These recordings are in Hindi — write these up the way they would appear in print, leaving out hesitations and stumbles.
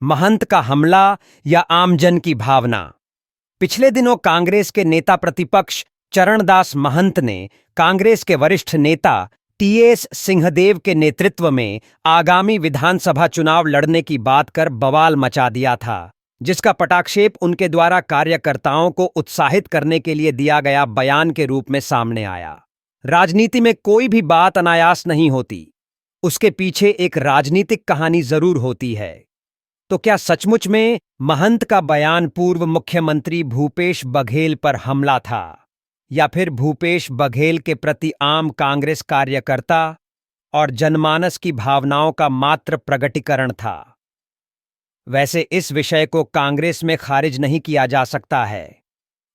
महंत का हमला या आमजन की भावना। पिछले दिनों कांग्रेस के नेता प्रतिपक्ष चरणदास महंत ने कांग्रेस के वरिष्ठ नेता टीएस सिंहदेव के नेतृत्व में आगामी विधानसभा चुनाव लड़ने की बात कर बवाल मचा दिया था, जिसका पटाक्षेप उनके द्वारा कार्यकर्ताओं को उत्साहित करने के लिए दिया गया बयान के रूप में सामने आया। राजनीति में कोई भी बात अनायास नहीं होती, उसके पीछे एक राजनीतिक कहानी जरूर होती है। तो क्या सचमुच में महंत का बयान पूर्व मुख्यमंत्री भूपेश बघेल पर हमला था, या फिर भूपेश बघेल के प्रति आम कांग्रेस कार्यकर्ता और जनमानस की भावनाओं का मात्र प्रगटीकरण था? वैसे इस विषय को कांग्रेस में खारिज नहीं किया जा सकता है,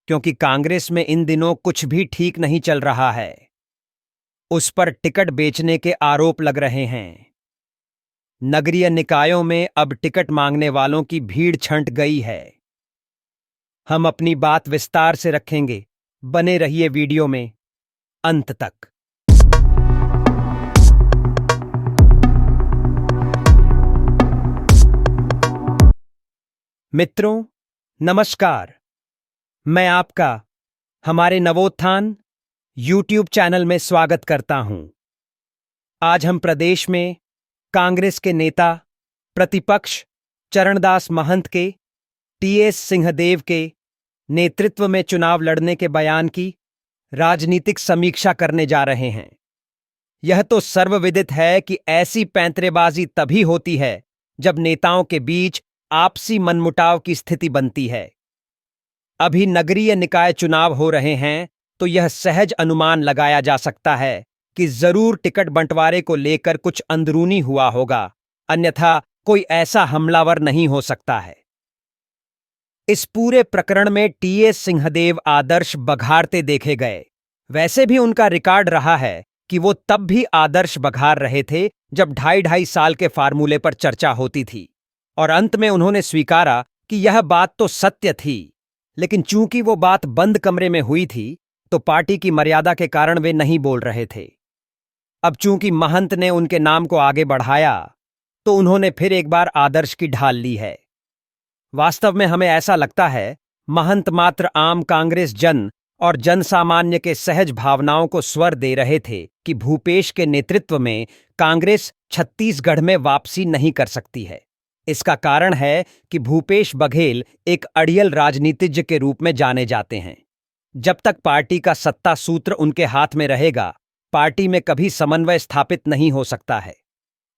क्योंकि कांग्रेस में इन दिनों कुछ भी ठीक नहीं चल रहा है। उस पर टिकट बेचने के आरोप लग रहे हैं। नगरीय निकायों में अब टिकट मांगने वालों की भीड़ छंट गई है। हम अपनी बात विस्तार से रखेंगे, बने रहिए वीडियो में अंत तक। मित्रों, नमस्कार। मैं आपका हमारे नवोत्थान यूट्यूब चैनल में स्वागत करता हूं। आज हम प्रदेश में कांग्रेस के नेता प्रतिपक्ष चरणदास महंत के टीएस सिंहदेव के नेतृत्व में चुनाव लड़ने के बयान की राजनीतिक समीक्षा करने जा रहे हैं। यह तो सर्वविदित है कि ऐसी पैंतरेबाजी तभी होती है जब नेताओं के बीच आपसी मनमुटाव की स्थिति बनती है। अभी नगरीय निकाय चुनाव हो रहे हैं, तो यह सहज अनुमान लगाया जा सकता है कि जरूर टिकट बंटवारे को लेकर कुछ अंदरूनी हुआ होगा, अन्यथा कोई ऐसा हमलावर नहीं हो सकता है। इस पूरे प्रकरण में टीएस सिंहदेव आदर्श बघारते देखे गए। वैसे भी उनका रिकॉर्ड रहा है कि वो तब भी आदर्श बघार रहे थे जब 2.5 साल के फार्मूले पर चर्चा होती थी, और अंत में उन्होंने स्वीकारा कि यह बात तो सत्य थी, लेकिन चूंकि वो बात बंद कमरे में हुई थी तो पार्टी की मर्यादा के कारण वे नहीं बोल रहे थे। अब चूंकि महंत ने उनके नाम को आगे बढ़ाया, तो उन्होंने फिर एक बार आदर्श की ढाल ली है। वास्तव में हमें ऐसा लगता है महंत मात्र आम कांग्रेस जन और जनसामान्य के सहज भावनाओं को स्वर दे रहे थे कि भूपेश के नेतृत्व में कांग्रेस छत्तीसगढ़ में वापसी नहीं कर सकती है। इसका कारण है कि भूपेश बघेल एक अड़ियल राजनीतिज्ञ के रूप में जाने जाते हैं। जब तक पार्टी का सत्ता सूत्र उनके हाथ में रहेगा, पार्टी में कभी समन्वय स्थापित नहीं हो सकता है।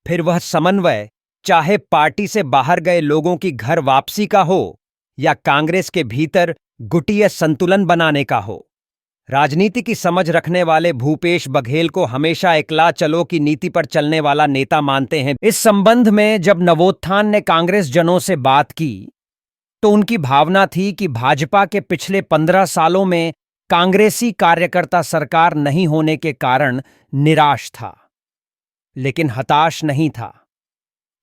फिर वह समन्वय चाहे पार्टी से बाहर गए लोगों की घर वापसी का हो या कांग्रेस के भीतर गुटीय संतुलन बनाने का हो। राजनीति की समझ रखने वाले भूपेश बघेल को हमेशा एकला चलो की नीति पर चलने वाला नेता मानते हैं। इस संबंध में जब नवोत्थान ने कांग्रेस जनों से बात की, तो उनकी भावना थी कि भाजपा के पिछले 15 सालों में कांग्रेसी कार्यकर्ता सरकार नहीं होने के कारण निराश था, लेकिन हताश नहीं था।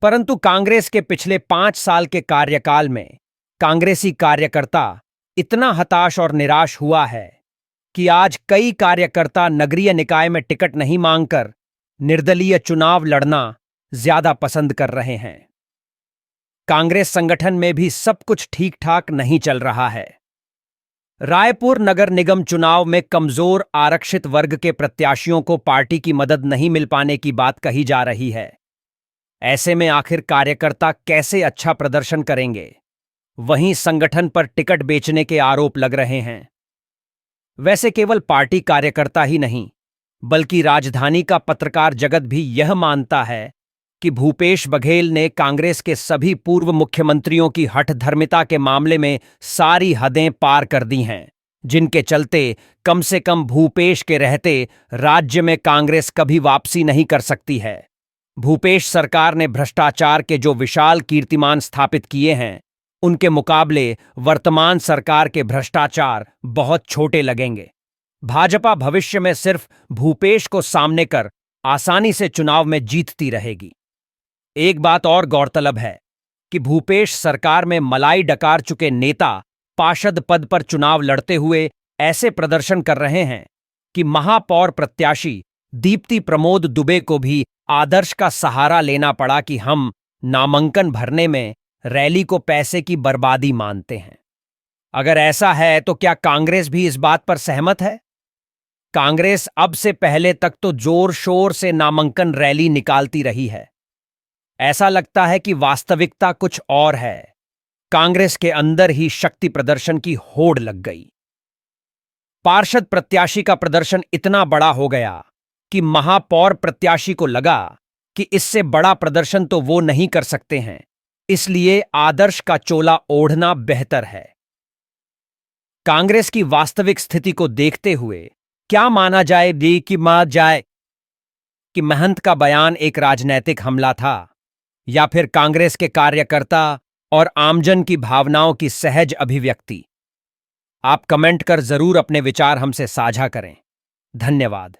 परंतु कांग्रेस के पिछले 5 साल के कार्यकाल में कांग्रेसी कार्यकर्ता इतना हताश और निराश हुआ है कि आज कई कार्यकर्ता नगरीय निकाय में टिकट नहीं मांगकर निर्दलीय चुनाव लड़ना ज्यादा पसंद कर रहे हैं। कांग्रेस संगठन में भी सब कुछ ठीक ठाक नहीं चल रहा है। रायपुर नगर निगम चुनाव में कमजोर आरक्षित वर्ग के प्रत्याशियों को पार्टी की मदद नहीं मिल पाने की बात कही जा रही है। ऐसे में आखिर कार्यकर्ता कैसे अच्छा प्रदर्शन करेंगे? वहीं संगठन पर टिकट बेचने के आरोप लग रहे हैं। वैसे केवल पार्टी कार्यकर्ता ही नहीं, बल्कि राजधानी का पत्रकार जगत भी यह मानता है कि भूपेश बघेल ने कांग्रेस के सभी पूर्व मुख्यमंत्रियों की हठधर्मिता के मामले में सारी हदें पार कर दी हैं, जिनके चलते कम से कम भूपेश के रहते राज्य में कांग्रेस कभी वापसी नहीं कर सकती है। भूपेश सरकार ने भ्रष्टाचार के जो विशाल कीर्तिमान स्थापित किए हैं, उनके मुकाबले वर्तमान सरकार के भ्रष्टाचार बहुत छोटे लगेंगे। भाजपा भविष्य में सिर्फ भूपेश को सामने कर आसानी से चुनाव में जीतती रहेगी। एक बात और गौरतलब है कि भूपेश सरकार में मलाई डकार चुके नेता पार्षद पद पर चुनाव लड़ते हुए ऐसे प्रदर्शन कर रहे हैं कि महापौर प्रत्याशी दीप्ति प्रमोद दुबे को भी आदर्श का सहारा लेना पड़ा कि हम नामांकन भरने में रैली को पैसे की बर्बादी मानते हैं। अगर ऐसा है तो क्या कांग्रेस भी इस बात पर सहमत है? कांग्रेस अब से पहले तक तो जोर शोर से नामांकन रैली निकालती रही है। ऐसा लगता है कि वास्तविकता कुछ और है। कांग्रेस के अंदर ही शक्ति प्रदर्शन की होड़ लग गई। पार्षद प्रत्याशी का प्रदर्शन इतना बड़ा हो गया कि महापौर प्रत्याशी को लगा कि इससे बड़ा प्रदर्शन तो वो नहीं कर सकते हैं, इसलिए आदर्श का चोला ओढ़ना बेहतर है। कांग्रेस की वास्तविक स्थिति को देखते हुए क्या माना जाए कि महंत का बयान एक राजनैतिक हमला था, या फिर कांग्रेस के कार्यकर्ता और आमजन की भावनाओं की सहज अभिव्यक्ति? आप कमेंट कर जरूर अपने विचार हमसे साझा करें। धन्यवाद।